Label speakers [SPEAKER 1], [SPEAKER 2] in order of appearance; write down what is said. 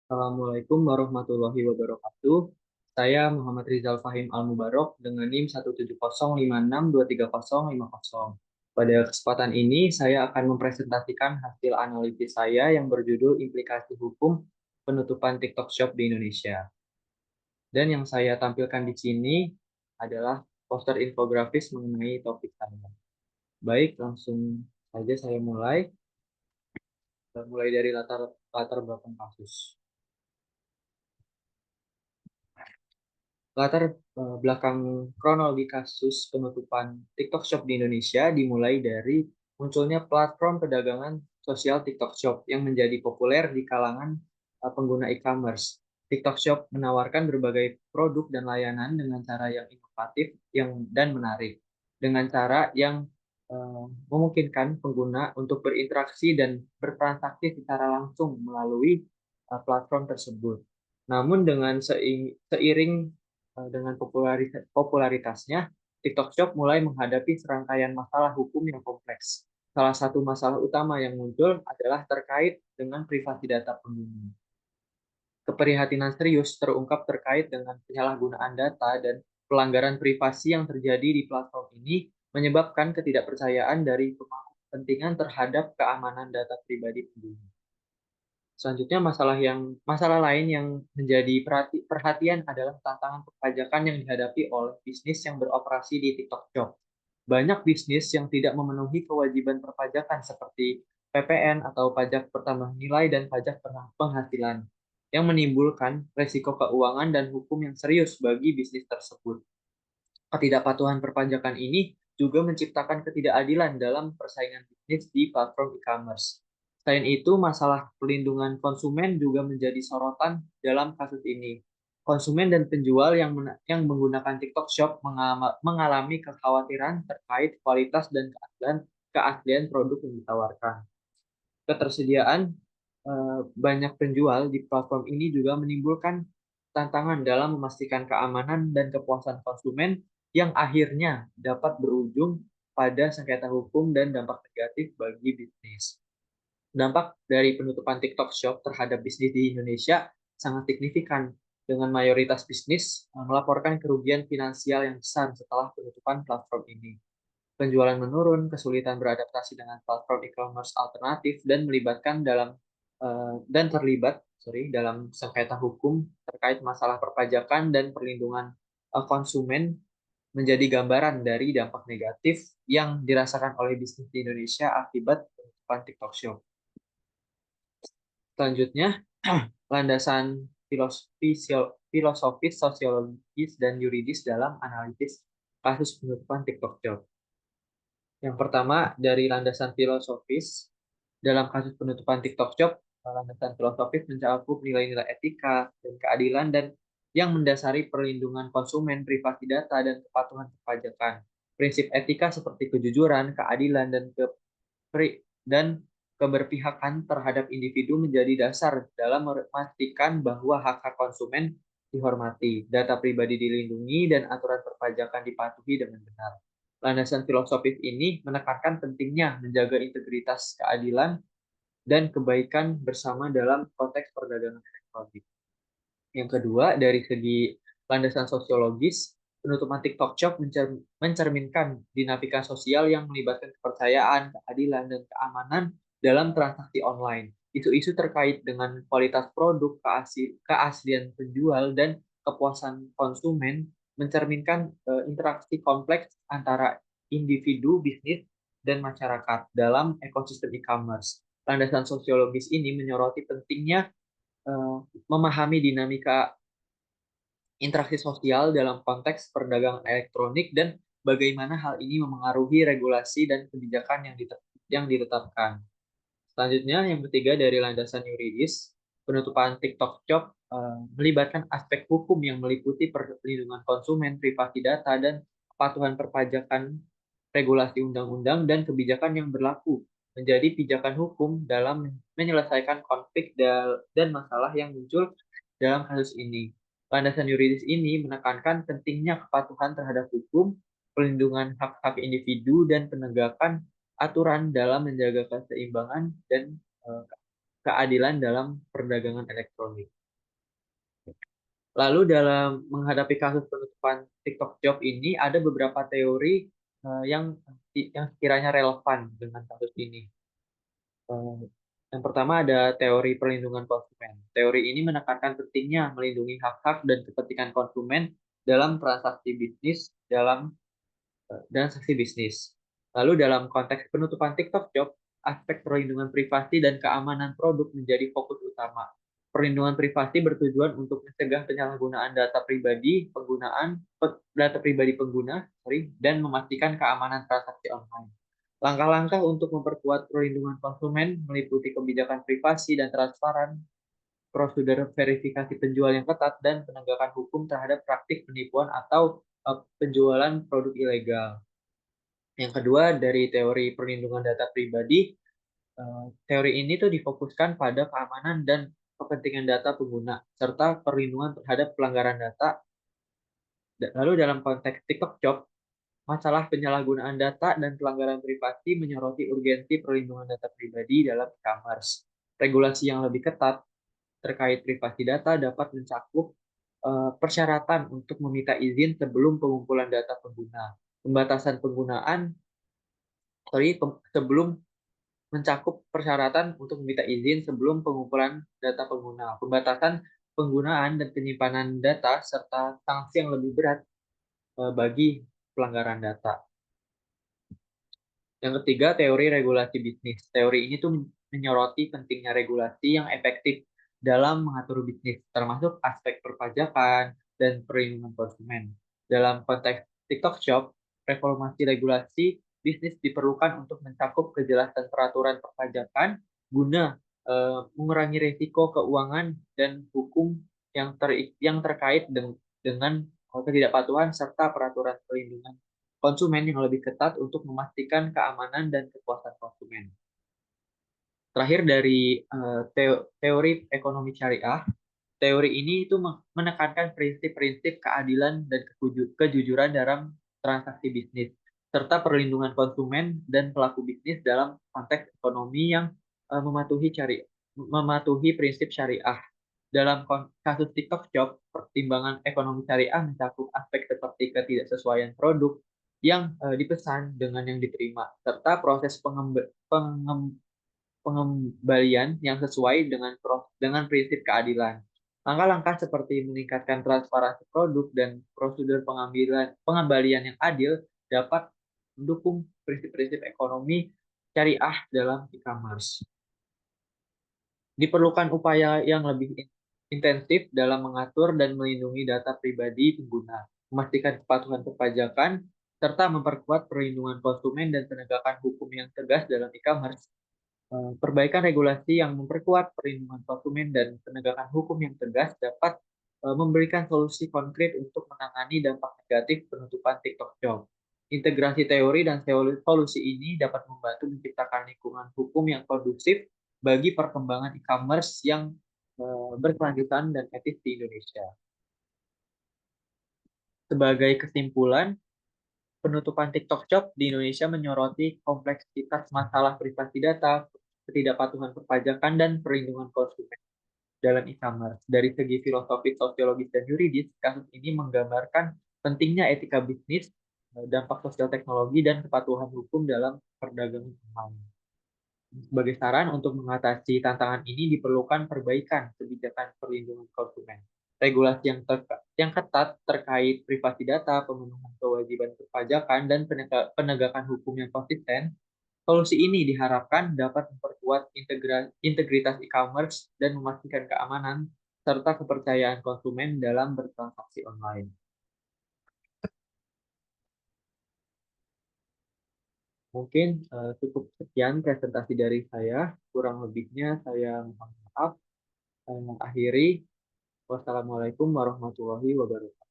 [SPEAKER 1] Assalamualaikum warahmatullahi wabarakatuh. Saya Muhammad Rizal Fahim Al-Mubarok dengan NIM 17056230050. Pada kesempatan ini, saya akan mempresentasikan hasil analisis saya yang berjudul Implikasi Hukum Penutupan TikTok Shop di Indonesia. Dan yang saya tampilkan di sini adalah poster infografis mengenai topik saya. Baik, langsung saja saya mulai. Mulai dari latar latar belakang kasus. Latar belakang kronologi kasus penutupan TikTok Shop di Indonesia dimulai dari munculnya platform perdagangan sosial TikTok Shop yang menjadi populer di kalangan pengguna e-commerce. TikTok Shop menawarkan berbagai produk dan layanan dengan cara yang inovatif dan menarik, dengan cara yang memungkinkan pengguna untuk berinteraksi dan bertransaksi secara langsung melalui platform tersebut. Namun seiring dengan popularitasnya, TikTok Shop mulai menghadapi serangkaian masalah hukum yang kompleks. Salah satu masalah utama yang muncul adalah terkait dengan privasi data pengguna. Keprihatinan serius terungkap terkait dengan penyalahgunaan data dan pelanggaran privasi yang terjadi di platform ini menyebabkan ketidakpercayaan dari pemangku kepentingan terhadap keamanan data pribadi pengguna. Selanjutnya masalah lain yang menjadi perhatian adalah tantangan perpajakan yang dihadapi oleh bisnis yang beroperasi di TikTok Shop. Banyak bisnis yang tidak memenuhi kewajiban perpajakan seperti PPN atau pajak pertambahan nilai dan pajak penghasilan, yang menimbulkan resiko keuangan dan hukum yang serius bagi bisnis tersebut. Ketidakpatuhan perpajakan ini juga menciptakan ketidakadilan dalam persaingan bisnis di platform e-commerce. Selain itu, masalah perlindungan konsumen juga menjadi sorotan dalam kasus ini. Konsumen dan penjual yang menggunakan TikTok Shop mengalami kekhawatiran terkait kualitas dan keaslian produk yang ditawarkan. Ketersediaan banyak penjual di platform ini juga menimbulkan tantangan dalam memastikan keamanan dan kepuasan konsumen yang akhirnya dapat berujung pada sengketa hukum dan dampak negatif bagi bisnis. Dampak dari penutupan TikTok Shop terhadap bisnis di Indonesia sangat signifikan, dengan mayoritas bisnis melaporkan kerugian finansial yang besar setelah penutupan platform ini. Penjualan menurun, kesulitan beradaptasi dengan platform e-commerce alternatif, dan terlibat dalam sengketa hukum terkait masalah perpajakan dan perlindungan konsumen menjadi gambaran dari dampak negatif yang dirasakan oleh bisnis di Indonesia akibat penutupan TikTok Shop. Selanjutnya, landasan filosofis, sosiologis, dan yuridis dalam analisis kasus penutupan TikTok Shop. Yang pertama, dari landasan filosofis, dalam kasus penutupan TikTok Shop, landasan filosofis mencakup nilai-nilai etika dan keadilan dan yang mendasari perlindungan konsumen, privasi data, dan kepatuhan perpajakan. Prinsip etika seperti kejujuran, keadilan, dan keberpihakan terhadap individu menjadi dasar dalam memastikan bahwa hak-hak konsumen dihormati, data pribadi dilindungi, dan aturan perpajakan dipatuhi dengan benar. Landasan filosofis ini menekankan pentingnya menjaga integritas, keadilan, dan kebaikan bersama dalam konteks perdagangan elektronik. Yang kedua, dari segi landasan sosiologis, penutupan TikTok Shop mencerminkan dinamika sosial yang melibatkan kepercayaan, keadilan, dan keamanan dalam transaksi online. Isu-isu terkait dengan kualitas produk, keaslian penjual, dan kepuasan konsumen mencerminkan interaksi kompleks antara individu, bisnis, dan masyarakat dalam ekosistem e-commerce. Landasan sosiologis ini menyoroti pentingnya eh, memahami dinamika interaksi sosial dalam konteks perdagangan elektronik dan bagaimana hal ini memengaruhi regulasi dan kebijakan yang ditetapkan. Selanjutnya, yang ketiga dari landasan yuridis, penutupan TikTok Shop melibatkan aspek hukum yang meliputi perlindungan konsumen, privasi data, dan kepatuhan perpajakan, regulasi undang-undang, dan kebijakan yang berlaku menjadi pijakan hukum dalam menyelesaikan konflik dan masalah yang muncul dalam kasus ini. Landasan yuridis ini menekankan pentingnya kepatuhan terhadap hukum, perlindungan hak-hak individu, dan penegakan aturan dalam menjaga keseimbangan dan keadilan dalam perdagangan elektronik. Lalu dalam menghadapi kasus penutupan TikTok Shop ini ada beberapa teori yang sekiranya relevan dengan kasus ini. Eh, yang pertama ada teori perlindungan konsumen. Teori ini menekankan pentingnya melindungi hak-hak dan kepentingan konsumen dalam transaksi bisnis dan saksi bisnis. Lalu dalam konteks penutupan TikTok Shop, aspek perlindungan privasi dan keamanan produk menjadi fokus utama. Perlindungan privasi bertujuan untuk mencegah penyalahgunaan data pribadi pengguna, dan memastikan keamanan transaksi online. Langkah-langkah untuk memperkuat perlindungan konsumen meliputi kebijakan privasi dan transparan, prosedur verifikasi penjual yang ketat, dan penegakan hukum terhadap praktik penipuan atau penjualan produk ilegal. Yang kedua, dari teori perlindungan data pribadi, teori ini tuh difokuskan pada keamanan dan kepentingan data pengguna, serta perlindungan terhadap pelanggaran data. Lalu dalam konteks TikTok Shop, masalah penyalahgunaan data dan pelanggaran privasi menyoroti urgensi perlindungan data pribadi dalam e-commerce. Regulasi yang lebih ketat terkait privasi data dapat mencakup persyaratan untuk meminta izin sebelum pengumpulan data pengguna, pembatasan penggunaan, sebelum mencakup persyaratan untuk meminta izin sebelum pengumpulan data pengguna, pembatasan penggunaan dan penyimpanan data, serta sanksi yang lebih berat bagi pelanggaran data. Yang ketiga, teori regulasi bisnis. Teori ini tuh menyoroti pentingnya regulasi yang efektif dalam mengatur bisnis, termasuk aspek perpajakan dan perlindungan konsumen. Dalam konteks TikTok Shop, reformasi regulasi bisnis diperlukan untuk mencakup kejelasan peraturan perpajakan guna mengurangi risiko keuangan dan hukum yang terkait dengan ketidakpatuhan serta peraturan perlindungan konsumen yang lebih ketat untuk memastikan keamanan dan kepuasan konsumen. Terakhir dari teori ekonomi syariah, teori ini itu menekankan prinsip-prinsip keadilan dan kejujuran dalam transaksi bisnis, serta perlindungan konsumen dan pelaku bisnis dalam konteks ekonomi yang mematuhi prinsip syariah. Dalam kasus TikTok Shop, pertimbangan ekonomi syariah mencakup aspek seperti ketidaksesuaian produk yang dipesan dengan yang diterima, serta proses pengembalian yang sesuai dengan prinsip keadilan. Langkah-langkah seperti meningkatkan transparansi produk dan prosedur pengembalian yang adil dapat mendukung prinsip-prinsip ekonomi syariah dalam e-commerce. Diperlukan upaya yang lebih intensif dalam mengatur dan melindungi data pribadi pengguna, memastikan kepatuhan perpajakan, serta memperkuat perlindungan konsumen dan penegakan hukum yang tegas dalam e-commerce. Perbaikan regulasi yang memperkuat perlindungan konsumen dan penegakan hukum yang tegas dapat memberikan solusi konkret untuk menangani dampak negatif penutupan TikTok Shop. Integrasi teori dan solusi ini dapat membantu menciptakan lingkungan hukum yang kondusif bagi perkembangan e-commerce yang berkelanjutan dan etis di Indonesia. Sebagai kesimpulan, penutupan TikTok Shop di Indonesia menyoroti kompleksitas masalah privasi data, ketidakpatuhan perpajakan, dan perlindungan konsumen dalam e-commerce. Dari segi filosofis, sosiologis, dan yuridis, kasus ini menggambarkan pentingnya etika bisnis, dampak sosial teknologi, dan kepatuhan hukum dalam perdagangan online. Sebagai saran untuk mengatasi tantangan ini diperlukan perbaikan kebijakan perlindungan konsumen, regulasi yang ketat terkait privasi data, pemenuhan kewajiban perpajakan, dan penegakan hukum yang konsisten. Solusi ini diharapkan dapat memperkuat integritas e-commerce dan memastikan keamanan serta kepercayaan konsumen dalam bertransaksi online. Mungkin cukup sekian presentasi dari saya. Kurang lebihnya saya mohon maaf. Akhiri. Wassalamualaikum warahmatullahi wabarakatuh.